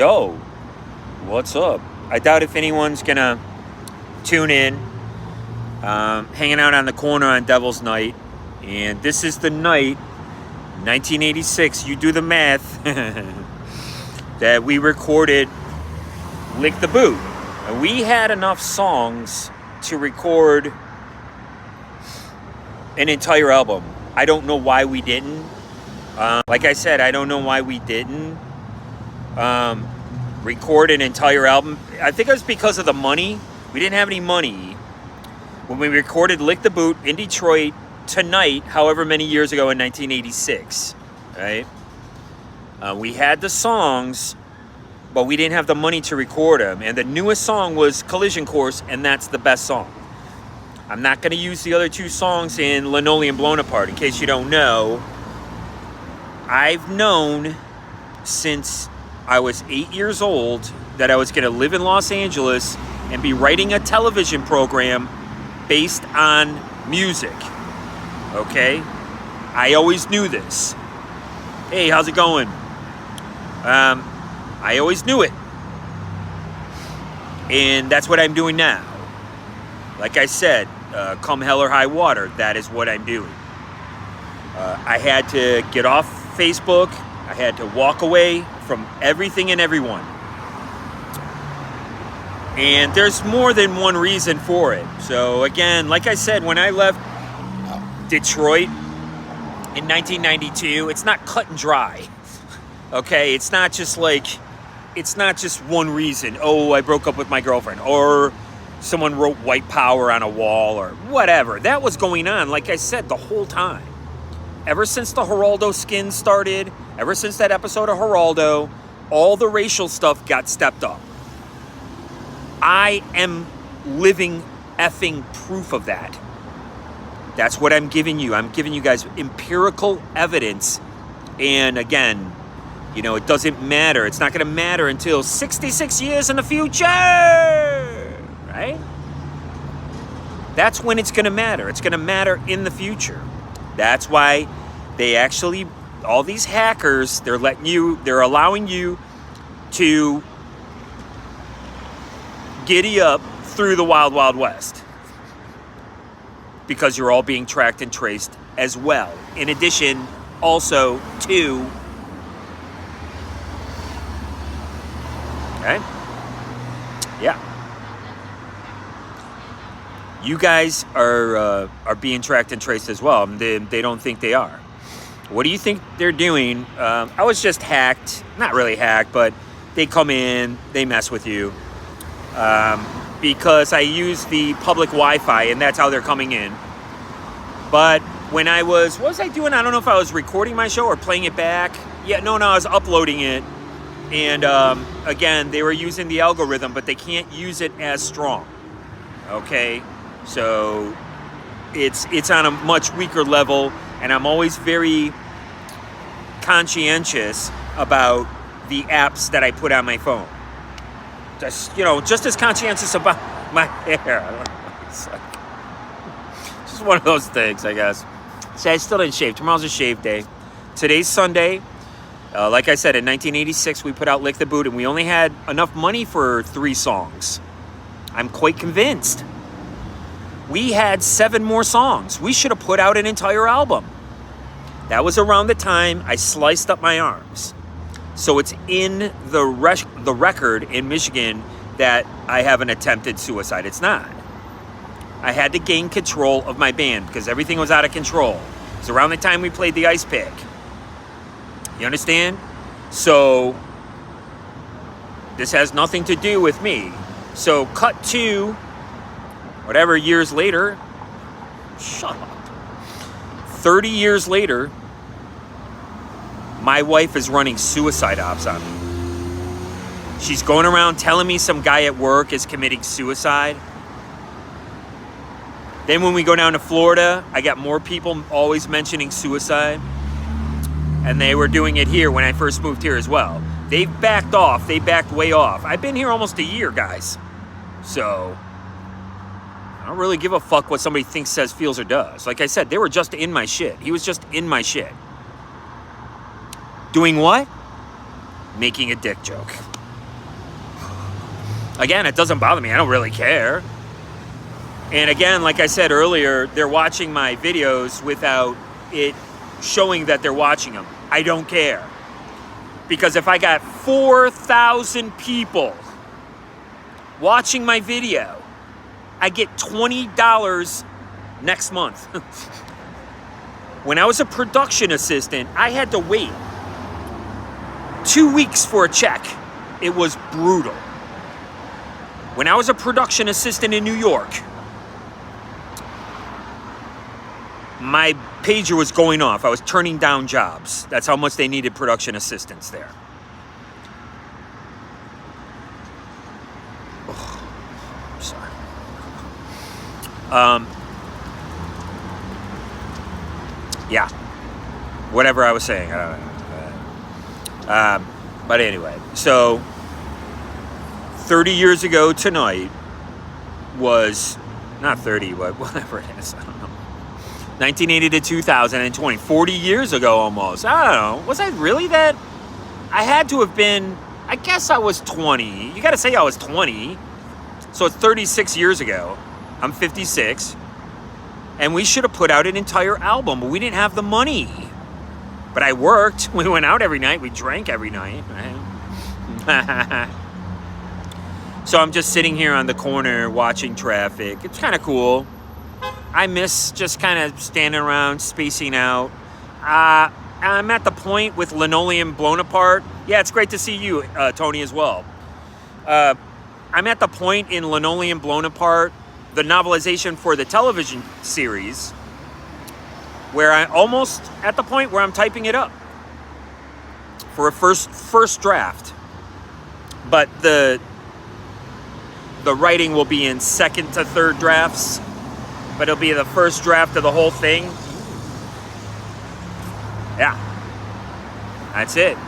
Yo, what's up? I doubt if anyone's gonna tune in. Hanging out on the corner on Devil's Night, and this is the night, 1986. You do the math. That we recorded "Lick the Boot," and we had enough songs to record an entire album. I don't know why we didn't. Like I said, I don't know why we didn't record an entire album. I think it was because of the money. We didn't have any money when we recorded "Lick the Boot" in Detroit tonight, however many years ago in 1986, right? We had the songs, but we didn't have the money to record them. And the newest song was "Collision Course," and that's the best song. I'm not going to use the other two songs in "Linoleum Blown Apart." In case you don't know, I've known since I was 8 years old that I was going to live in Los Angeles and be writing a television program based on music. Okay? I always knew this. Hey, how's it going? I always knew it. And that's what I'm doing now. Like I said, come hell or high water, that is what I'm doing. I had to get off Facebook. I had to walk away from everything and everyone. And there's more than one reason for it. So again, like I said, when I left Detroit in 1992, it's not cut and dry. Okay, it's not just one reason. Oh, I broke up with my girlfriend, or someone wrote white power on a wall, or whatever. That was going on, like I said, the whole time. Ever since the Geraldo skin started, ever since that episode of Geraldo, all the racial stuff got stepped up. I am living effing proof of that. That's what I'm giving you. I'm giving you guys empirical evidence. And again, you know, it doesn't matter. It's not going to matter until 66 years in the future, right? That's when it's going to matter. It's going to matter in the future. That's why they actually, all these hackers, they're allowing you to giddy up through the wild, wild west. Because you're all being tracked and traced as well. In addition, also to, okay? Yeah. You guys are being tracked and traced as well. They don't think they are. What do you think they're doing? I was just hacked. Not really hacked, but they come in, they mess with you. Because I use the public Wi-Fi, and that's how they're coming in. But when what was I doing? I don't know if I was recording my show or playing it back. Yeah, no, I was uploading it. And again, they were using the algorithm, but they can't use it as strong. Okay? So it's on a much weaker level, and I'm always very conscientious about the apps that I put on my phone. Just as conscientious about my hair. I don't know. It's like, just one of those things, I guess. See, I still didn't shave. Tomorrow's a shave day. Today's Sunday. Like I said, in 1986, we put out "Lick the Boot," and we only had enough money for 3 songs. I'm quite convinced. We had 7 more songs. We should have put out an entire album. That was around the time I sliced up my arms. So it's in the record in Michigan that I have an attempted suicide. It's not. I had to gain control of my band because everything was out of control. It was around the time we played the Ice Pick. You understand? So this has nothing to do with me. So cut to whatever years later. Shut up. 30 years later, my wife is running suicide ops on me. She's going around telling me some guy at work is committing suicide. Then when we go down to Florida, I got more people always mentioning suicide. And they were doing it here when I first moved here as well. They've backed off. They backed way off. I've been here almost a year, guys. So I don't really give a fuck what somebody thinks, says, feels, or does. Like I said, they were just in my shit. He was just in my shit. Doing what? Making a dick joke. Again, it doesn't bother me. I don't really care. And again, like I said earlier, they're watching my videos without it showing that they're watching them. I don't care. Because if I got 4,000 people watching my video, I get $20 next month. When I was a production assistant, I had to wait 2 weeks for a check. It was brutal. When I was a production assistant in New York, my pager was going off. I was turning down jobs. That's how much they needed production assistants there. Oh, sorry. Yeah. Whatever I was saying. I don't know. But anyway, so 30 years ago tonight was, not 30, but whatever it is, I don't know. 1980 to 2020, 40 years ago almost. I don't know. Was I really that? I had to have been, I guess I was 20. You got to say I was 20. So it's 36 years ago. I'm 56. And we should have put out an entire album, but we didn't have the money. But I worked. We went out every night. We drank every night. So I'm just sitting here on the corner watching traffic. It's kind of cool. I miss just kind of standing around, spacing out. I'm at the point with Linoleum Blown Apart. Yeah, it's great to see you, Tony, as well. I'm at the point in Linoleum Blown Apart, the novelization for the television series, where I'm almost at the point where I'm typing it up for a first draft. But the writing will be in second to third drafts. But it'll be the first draft of the whole thing. Yeah. That's it.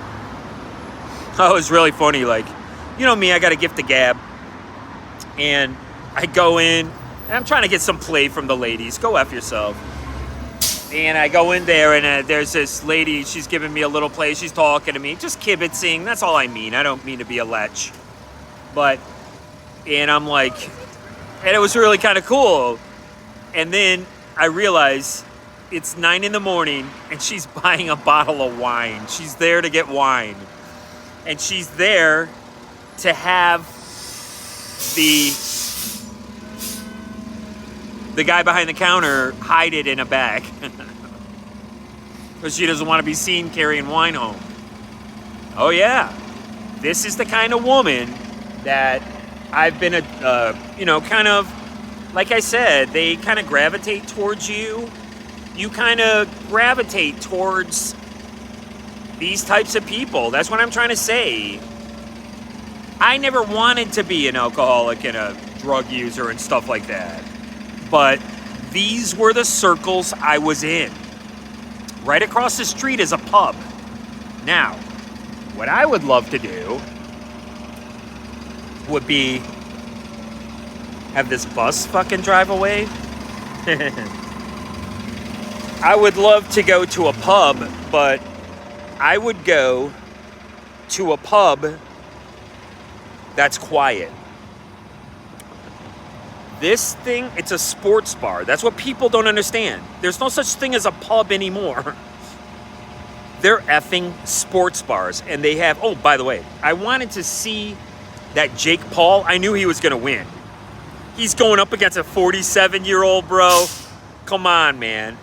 Oh, it was really funny. Like, you know me, I got a gift of gab. And I go in, and I'm trying to get some play from the ladies. Go F yourself. And I go in there, and there's this lady. She's giving me a little play. She's talking to me. Just kibitzing. That's all I mean. I don't mean to be a lech. And I'm like, and it was really kind of cool. And then I realize it's 9 a.m, and she's buying a bottle of wine. She's there to get wine. And she's there to have the guy behind the counter hide it in a bag. Because she doesn't want to be seen carrying wine home. Oh yeah. This is the kind of woman that I've been kind of, like I said, they kind of gravitate towards you. You kind of gravitate towards these types of people. That's what I'm trying to say. I never wanted to be an alcoholic and a drug user and stuff like that. But these were the circles I was in. Right across the street is a pub. Now, what I would love to do would be have this bus fucking drive away. I would love to go to a pub, but I would go to a pub that's quiet. This thing, it's a sports bar. That's what people don't understand. There's no such thing as a pub anymore. They're effing sports bars. And they have, oh, by the way, I wanted to see that Jake Paul. I knew he was going to win. He's going up against a 47-year-old, bro. Come on, man.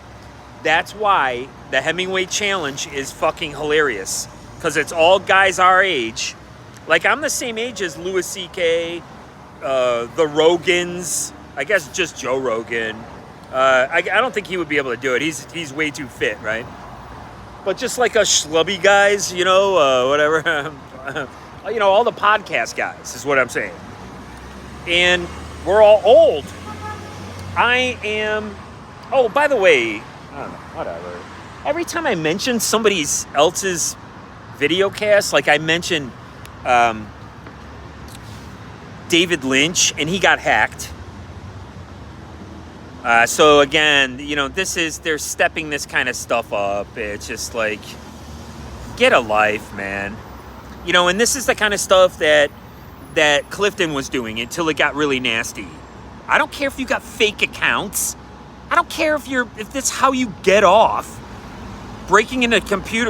That's why the Hemingway Challenge is fucking hilarious. Because it's all guys our age. Like, I'm the same age as Louis C.K., the Rogans. I guess just Joe Rogan. I don't think he would be able to do it. He's way too fit, right? But just like us schlubby guys, whatever. All the podcast guys is what I'm saying. And we're all old. I am... Oh, by the way, I don't know, whatever. Every time I mention somebody else's video cast, like I mentioned David Lynch, and he got hacked. So again, they're stepping this kind of stuff up. It's just like, get a life, man. And this is the kind of stuff that that Clifton was doing until it got really nasty. I don't care if you got fake accounts. I don't care if that's how you get off. Breaking into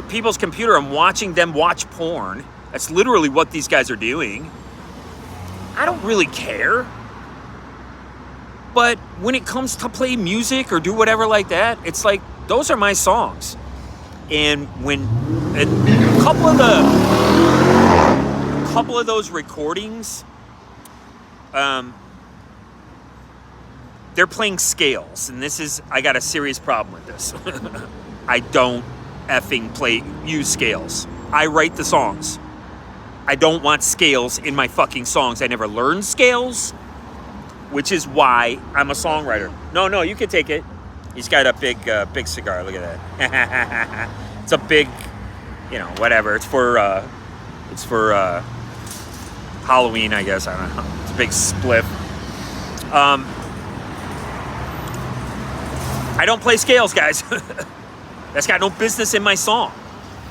people's computer and watching them watch porn. That's literally what these guys are doing. I don't really care. But when it comes to play music or do whatever like that, it's like, those are my songs. And when a couple of those recordings, they're playing scales. And I got a serious problem with this. I don't effing use scales. I write the songs. I don't want scales in my fucking songs. I never learned scales, which is why I'm a songwriter. No, you can take it. He's got a big cigar. Look at that. It's a big, whatever. It's for Halloween, I guess. I don't know. It's a big spliff. I don't play scales, guys. That's got no business in my song.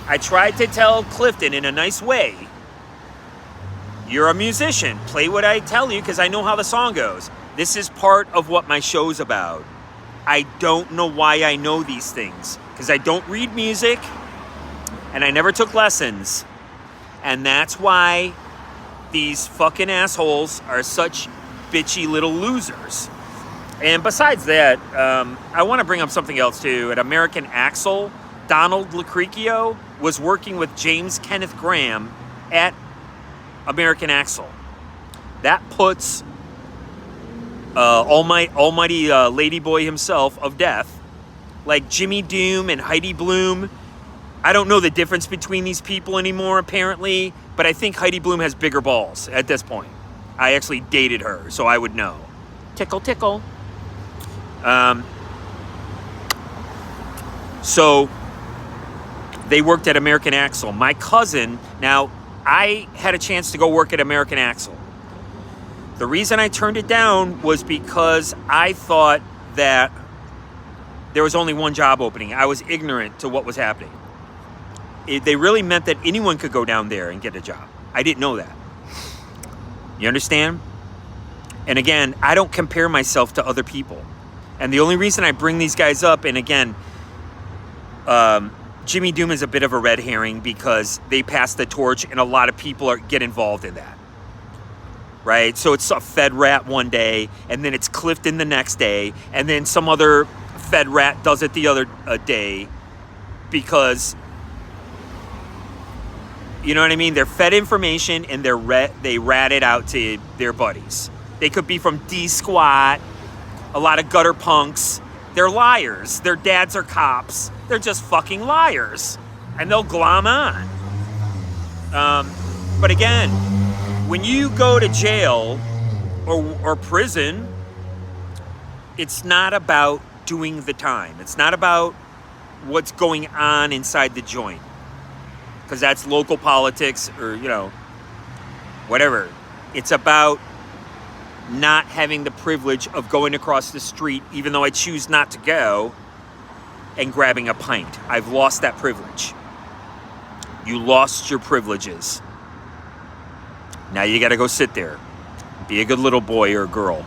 I tried to tell Clifton in a nice way, you're a musician. Play what I tell you because I know how the song goes. This is part of what my show's about. I don't know why I know these things because I don't read music and I never took lessons. And that's why these fucking assholes are such bitchy little losers. And besides that, I want to bring up something else too. At American Axle, Donald Lucrecchio was working with James Kenneth Graham at American Axle. That puts almighty ladyboy himself of death, like Jimmy Doom and Heidi Bloom. I don't know the difference between these people anymore, apparently, but I think Heidi Bloom has bigger balls at this point. I actually dated her, so I would know. Tickle, tickle. So they worked at American Axle. My cousin, now I had a chance to go work at American Axle. The reason I turned it down was because I thought that there was only one job opening. I was ignorant to what was happening. They really meant that anyone could go down there and get a job. I didn't know that. You understand? And again, I don't compare myself to other people. And the only reason I bring these guys up, and again, Jimmy Doom is a bit of a red herring because they pass the torch and a lot of people get involved in that. Right? So it's a Fed rat one day, and then it's Clifton the next day, and then some other Fed rat does it the other day because, you know what I mean? They're fed information and they rat it out to their buddies. They could be from D-Squad, a lot of gutter punks. They're liars. Their dads are cops. They're just fucking liars. And they'll glom on. But again, when you go to jail or prison, it's not about doing the time. It's not about what's going on inside the joint. Because that's local politics or, whatever. It's about not having the privilege of going across the street, even though I choose not to go, and grabbing a pint. I've lost that privilege. You lost your privileges. Now you got to go sit there. Be a good little boy or girl.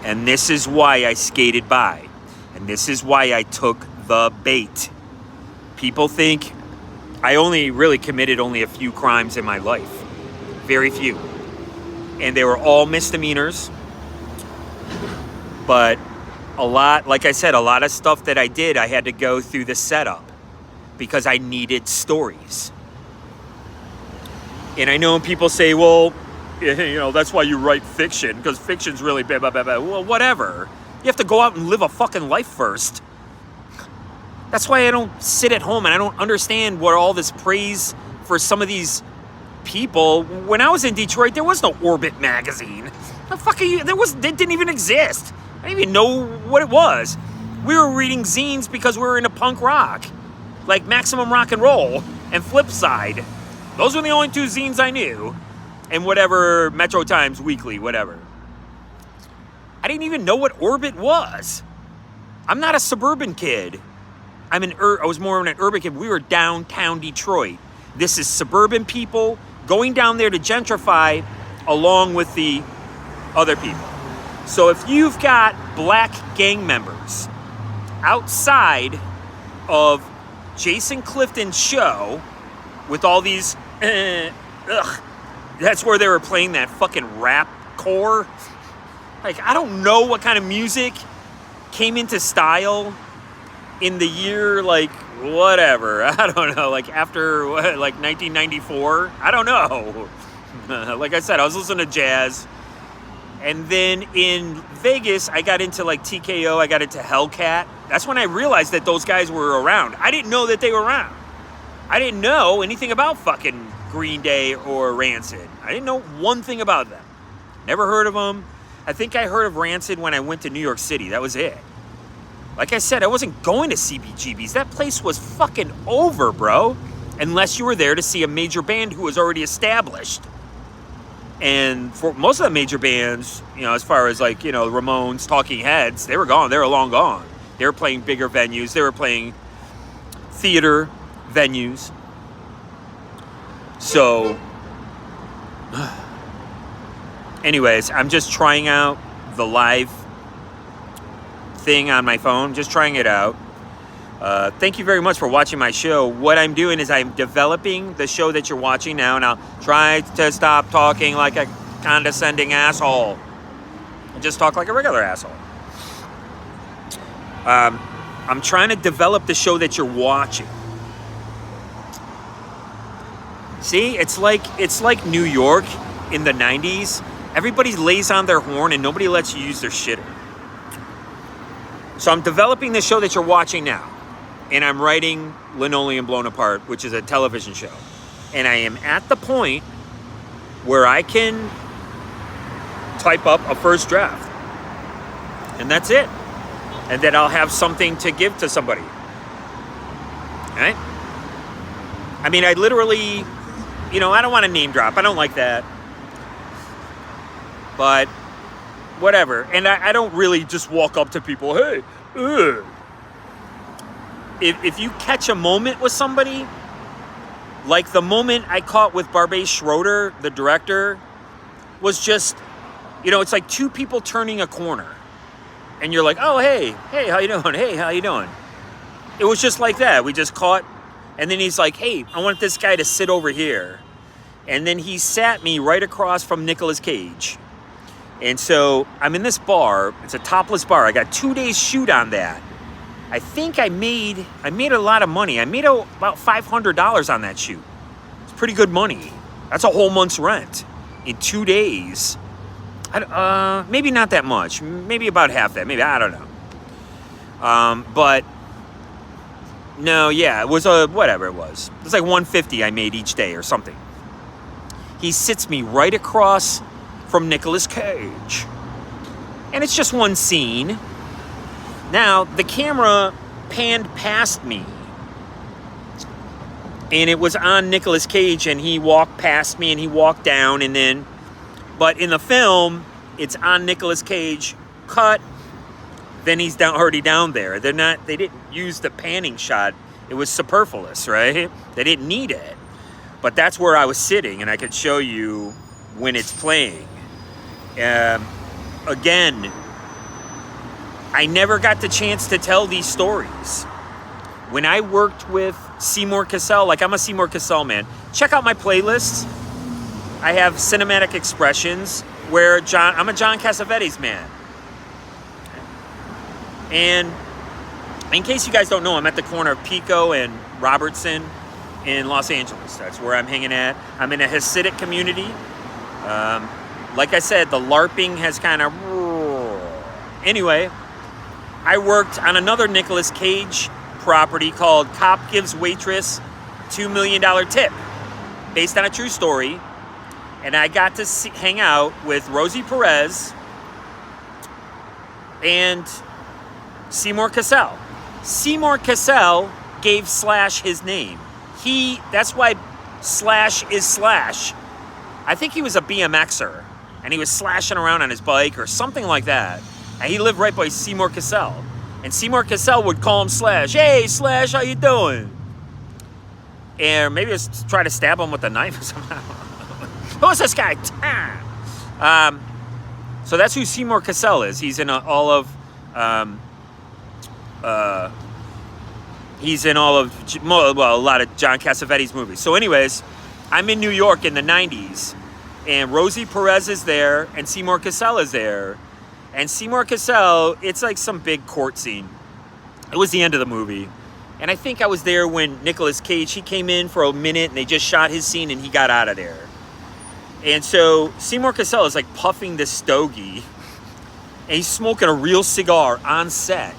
And this is why I skated by. And this is why I took the bait. People think I only really committed a few crimes in my life. Very few. And they were all misdemeanors. But a lot, like I said, a lot of stuff that I did, I had to go through the setup because I needed stories. And I know people say, well, that's why you write fiction, because fiction's really blah, blah, blah, blah. Well, whatever. You have to go out and live a fucking life first. That's why I don't sit at home and I don't understand what all this praise for some of these people. When I was in Detroit, there was no Orbit magazine. The fuck are you? It didn't even exist. I didn't even know what it was. We were reading zines because we were into punk rock, like Maximum Rock and Roll and Flipside. Those were the only two zines I knew, and whatever Metro Times Weekly, whatever. I didn't even know what Orbit was. I'm not a suburban kid. I was more of an urban kid. We were downtown Detroit. This is suburban people going down there to gentrify along with the other people. So if you've got black gang members outside of Jason Clifton's show with all these, that's where they were playing that fucking rap core. Like, I don't know what kind of music came into style in the year, like, whatever. I don't know, like after, like 1994? I don't know. Like I said, I was listening to jazz. And then in Vegas, I got into like TKO, I got into Hellcat. That's when I realized that those guys were around. I didn't know that they were around. I didn't know anything about fucking Green Day or Rancid. I didn't know one thing about them. Never heard of them. I think I heard of Rancid when I went to New York City. That was it. Like I said, I wasn't going to CBGB's. That place was fucking over, bro. Unless you were there to see a major band who was already established. And for most of the major bands, you know, as far as like, you know, Ramones, Talking Heads, they were gone. They were long gone. They were playing bigger venues. They were playing theater venues. So, anyways, I'm just trying out the live thing on my phone. Just trying it out. Thank you very much for watching my show. What I'm doing is I'm developing the show that you're watching now, and I'll try to stop talking like a condescending asshole and just talk like a regular asshole. I'm trying to develop the show that you're watching. See, it's like New York in the 90s. Everybody lays on their horn and nobody lets you use their shitter. So I'm developing the show that you're watching now. And I'm writing Linoleum Blown Apart, which is a television show. And I am at the point where I can type up a first draft. And that's it. And then I'll have something to give to somebody. Right? I mean, I literally, you know, I don't want to name drop. I don't like that. But whatever. And I don't really just walk up to people, hey, If you catch a moment with somebody, like the moment I caught with Barbe Schroeder, the director, was just, you know, it's like two people turning a corner. And you're like, oh, hey, how you doing? Hey, how you doing? It was just like that. We just caught, and then he's like, hey, I want this guy to sit over here. And then he sat me right across from Nicolas Cage. And so I'm in this bar. It's a topless bar. I got 2 days shoot on that. I think I made a lot of money. I made about $500 on that shoot. It's pretty good money. That's a whole month's rent in 2 days. Maybe not that much. Maybe about half that. Maybe, I don't know. But no, yeah, it was whatever it was. It was like $150 I made each day or something. He sits me right across from Nicolas Cage. And it's just one scene. Now, the camera panned past me, and it was on Nicolas Cage, and he walked past me, and he walked down, and then, but in the film, it's on Nicolas Cage, cut, then he's already down there. They didn't use the panning shot. It was superfluous, right? They didn't need it. But that's where I was sitting, and I could show you when it's playing. Again, I never got the chance to tell these stories. When I worked with Seymour Cassell, like I'm a Seymour Cassell man. Check out my playlists. I have Cinematic Expressions where I'm a John Cassavetes man. And in case you guys don't know, I'm at the corner of Pico and Robertson in Los Angeles. That's where I'm hanging at. I'm in a Hasidic community. Like I said, the LARPing has kind of... Anyway, I worked on another Nicolas Cage property called Cop Gives Waitress $2 million Tip, based on a true story. And I got to hang out with Rosie Perez and Seymour Cassell. Seymour Cassell gave Slash his name. That's why Slash is Slash. I think he was a BMXer, and he was slashing around on his bike or something like that. And he lived right by Seymour Cassell. And Seymour Cassell would call him Slash. Hey, Slash, how you doing? And maybe just try to stab him with a knife or something. Who's this guy? So that's who Seymour Cassel is. He's in all of a lot of John Cassavetes movies. So anyways, I'm in New York in the 90s, and Rosie Perez is there, and Seymour Cassel is there. And Seymour Cassel, it's like some big court scene. It was the end of the movie. And I think I was there when Nicolas Cage, he came in for a minute, and they just shot his scene, and he got out of there. And so Seymour Cassel is like puffing this stogie, and he's smoking a real cigar on set.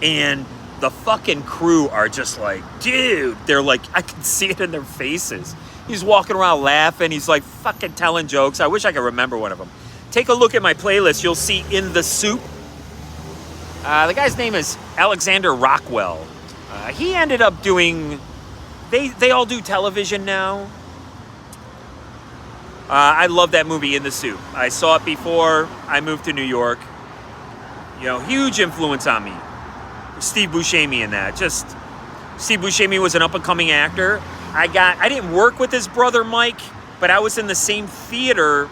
And the fucking crew are just like, dude, they're like, I can see it in their faces. He's walking around laughing. He's like fucking telling jokes. I wish I could remember one of them. Take a look at my playlist. You'll see In the Soup. The guy's name is Alexander Rockwell. He ended up doing, they all do television now. I love that movie, In the Soup. I saw it before I moved to New York. You know, huge influence on me. Steve Buscemi in that. Just, Steve Buscemi was an up-and-coming actor. I didn't work with his brother Mike, but I was in the same theater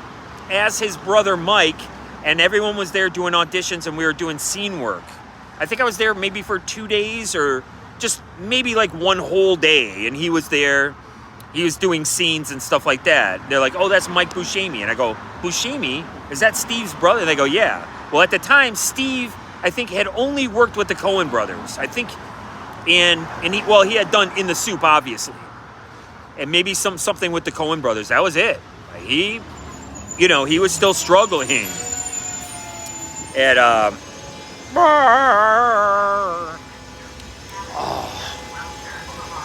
as his brother Mike, and everyone was there doing auditions, and we were doing scene work. I think I was there maybe for 2 days, or just maybe like one whole day, and he was there. He was doing scenes and stuff like that. They're like, oh, that's Mike Buscemi. And I go, Buscemi? Is that Steve's brother? And they go, yeah. Well, at the time, Steve, I think, had only worked with the Coen brothers. I think, he had done In the Soup, obviously. And maybe something with the Coen brothers. That was it. He was still struggling at,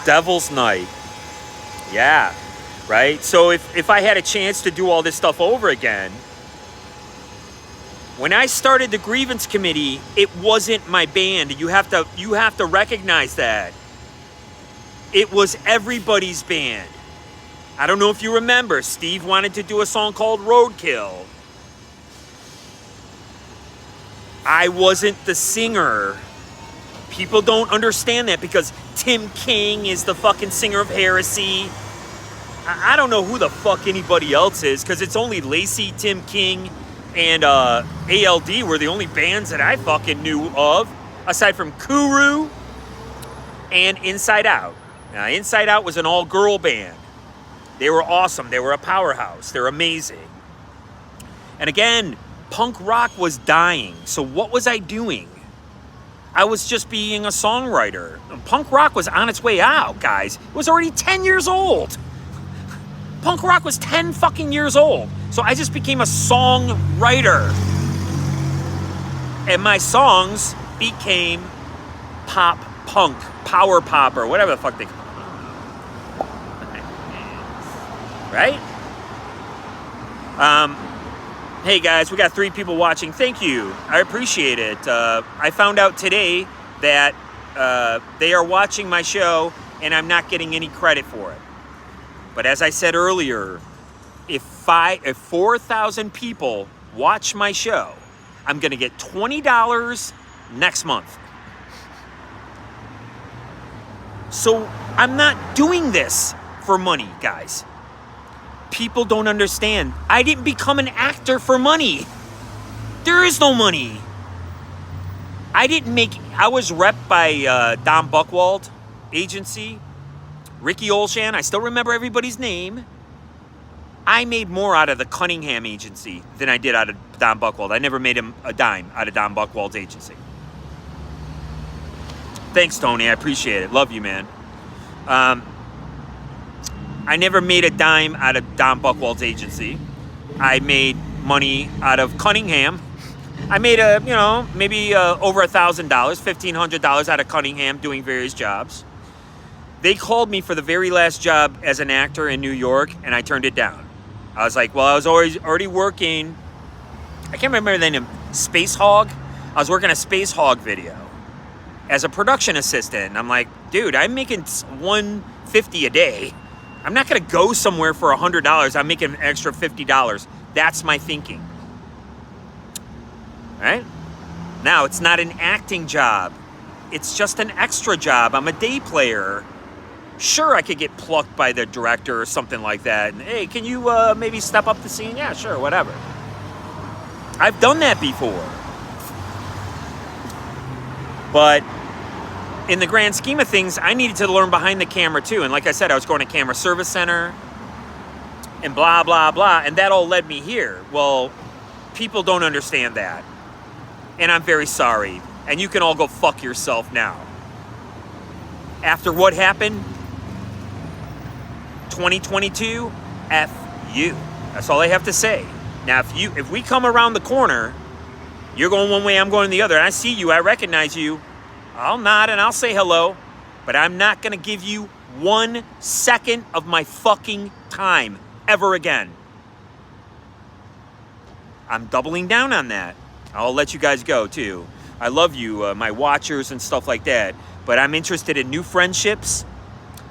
Devil's Night. Yeah, right? So if I had a chance to do all this stuff over again, when I started the Grievance Committee, it wasn't my band. You have to recognize that. It was everybody's band. I don't know if you remember, Steve wanted to do a song called Roadkill. I wasn't the singer. People don't understand that because Tim King is the fucking singer of Heresy. I don't know who the fuck anybody else is because it's only Lacey, Tim King, and ALD were the only bands that I fucking knew of, aside from Kuru and Inside Out. Now, Inside Out was an all-girl band. They were awesome. They were a powerhouse. They're amazing. And again, punk rock was dying. So what was I doing? I was just being a songwriter. Punk rock was on its way out, guys. It was already 10 years old. Punk rock was 10 fucking years old. So I just became a songwriter. And my songs became pop punk, power pop, or whatever the fuck they call it. Right? Hey guys, we got 3 people watching. Thank you. I appreciate it. I found out today that they are watching my show and I'm not getting any credit for it. But as I said earlier, if 4,000 people watch my show, I'm going to get $20 next month. So I'm not doing this for money, guys. People don't understand. I didn't become an actor for money. There is no money. I was repped by Don Buchwald Agency, Ricky Olshan. I still remember everybody's name. I made more out of the Cunningham Agency than I did out of Don Buchwald. I never made him a dime out of Don Buchwald's agency. Thanks, Tony. I appreciate it. Love you, man. I never made a dime out of Don Buchwald's agency. I made money out of Cunningham. I made maybe over $1,000, $1,500 out of Cunningham doing various jobs. They called me for the very last job as an actor in New York, and I turned it down. I was like, well, I was already working. I can't remember the name. Space Hog. I was working a Space Hog video as a production assistant. And I'm like, dude, I'm making $150 a day. I'm not going to go somewhere for $100. I'm making an extra $50. That's my thinking. Right? Now, it's not an acting job. It's just an extra job. I'm a day player. Sure, I could get plucked by the director or something like that. And, hey, can you maybe step up the scene? Yeah, sure, whatever. I've done that before. But in the grand scheme of things, I needed to learn behind the camera too. And like I said, I was going to camera service center and blah, blah, blah. And that all led me here. Well, people don't understand that. And I'm very sorry. And you can all go fuck yourself now. After what happened, 2022, F you. That's all I have to say. Now, if we come around the corner, you're going one way, I'm going the other, and I see you, I recognize you, I'll nod and I'll say hello, but I'm not going to give you 1 second of my fucking time ever again. I'm doubling down on that. I'll let you guys go, too. I love you, my watchers and stuff like that, but I'm interested in new friendships.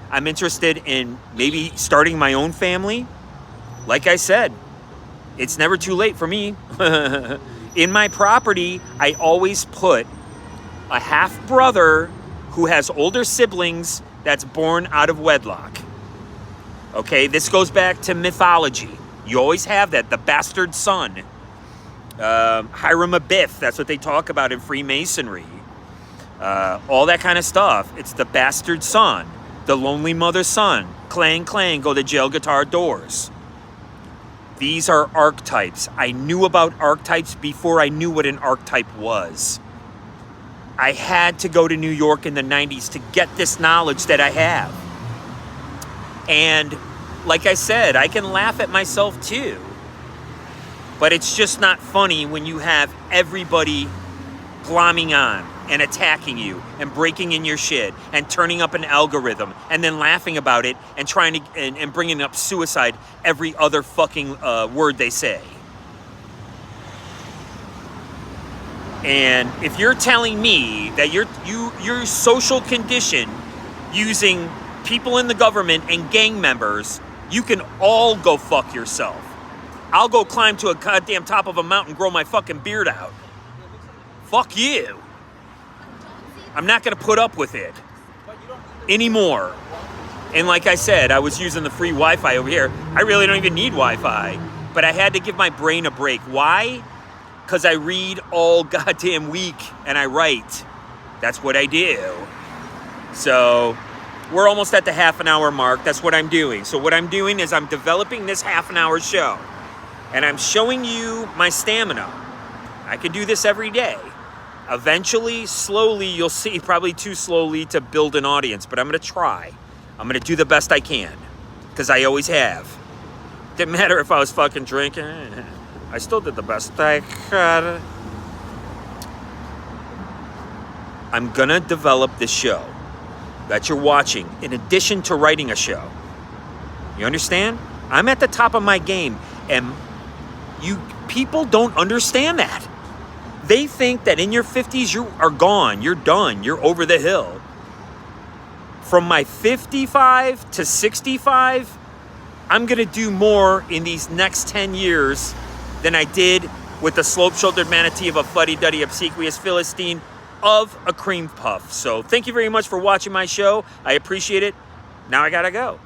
I'm interested in maybe starting my own family. Like I said, it's never too late for me. In my property, I always put a half-brother who has older siblings that's born out of wedlock. Okay, this goes back to mythology. You always have that, the bastard son. Hiram Abiff, that's what they talk about in Freemasonry. All that kind of stuff. It's the bastard son. The lonely mother's son. Clang, clang, go to jail guitar doors. These are archetypes. I knew about archetypes before I knew what an archetype was. I had to go to New York in the 90s to get this knowledge that I have. And like I said, I can laugh at myself too. But it's just not funny when you have everybody glomming on and attacking you and breaking in your shit and turning up an algorithm and then laughing about it and trying to and bringing up suicide every other fucking word they say. And if you're telling me that your social condition using people in the government and gang members, you can all go fuck yourself. I'll go climb to a goddamn top of a mountain, grow my fucking beard out. Fuck you. I'm not going to put up with it anymore. And like I said, I was using the free Wi-Fi over here. I really don't even need Wi-Fi. But I had to give my brain a break. Why? Because I read all goddamn week and I write. That's what I do. So we're almost at the half an hour mark. That's what I'm doing. So what I'm doing is I'm developing this half an hour show. And I'm showing you my stamina. I can do this every day. Eventually, slowly, you'll see, probably too slowly to build an audience, but I'm going to try. I'm going to do the best I can, because I always have. Didn't matter if I was fucking drinking. I still did the best I could. I'm going to develop this show that you're watching in addition to writing a show. You understand? I'm at the top of my game, and you people don't understand that. They think that in your 50s, you are gone. You're done. You're over the hill. From my 55 to 65, I'm going to do more in these next 10 years than I did with the slope-shouldered manatee of a fuddy-duddy obsequious Philistine of a cream puff. So thank you very much for watching my show. I appreciate it. Now I got to go.